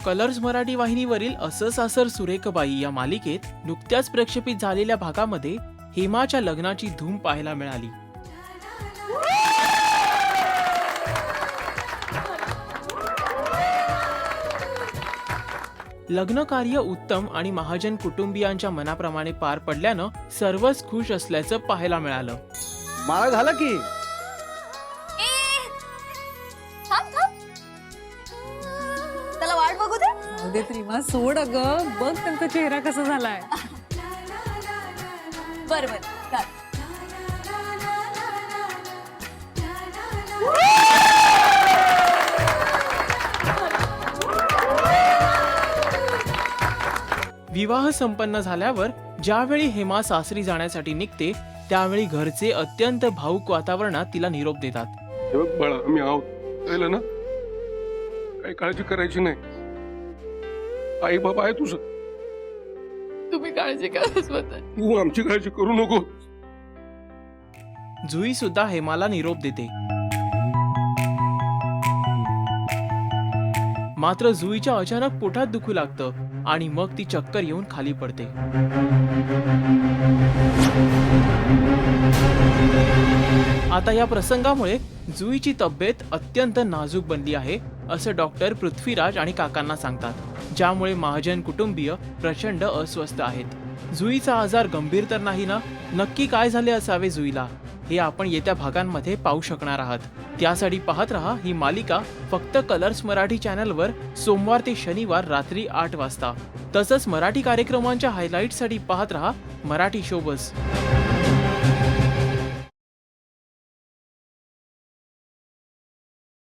Colours Marathi वाहिनीवरील असं सासर सुरेखबाई या मालिकेत नुकत्याच प्रक्षेपित झालेल्या भागामध्ये हेमाच्या लग्नाची धूम पाहायला मिळाली. लग्न कार्य उत्तम आणि महाजन कुटुंबियांच्या मनाप्रमाणे पार पडल्यानं सर्वच खुश असल्याचं पाहायला मिळालं. मला झालं की त्याला वाट बघू दे. उद्या त्रिमा सोड अगं, बघ त्यांचा चेहरा कसा झालाय. बर बर चाल. विवाह संपन्न झाल्यावर ज्यावेळी हेमा सासरी जाण्यासाठी निघते त्यावेळी घरचे अत्यंत भावुक वातावरणात तिला निरोप देतात. हे बघ बाळा, आम्ही आहोत, कळलं ना? काही काळजी करायची नाही. आई बाबा आहे तुझं, तुम्ही काळजी करा स्वतः. तू आमची काळजी करू नको. जुई सुद्धा हेमाला निरोप देते. मात्र जुईच्या अचानक पोटात दुखू लागतं आणि मग ती चक्कर येऊन खाली पडते. आता या प्रसंगामुळे जुईची तब्येत अत्यंत नाजूक बनली आहे असं डॉक्टर पृथ्वीराज आणि काकांना सांगतात, ज्यामुळे महाजन कुटुंबीय प्रचंड अस्वस्थ आहेत. जुईचा आजार गंभीर तर नाही ना? नक्की काय झाले असावे जुईला हे आपण येत्या भागांमध्ये पाहू शकणार आहात. त्यासाठी पाहत रहा ही मालिका फक्त कलर्स मराठी चॅनलवर सोमवार ते शनिवार रात्री 8 वाजता. तसंच मराठी कार्यक्रमांच्या हायलाईटसाठी पाहत रहा मराठी शोबस.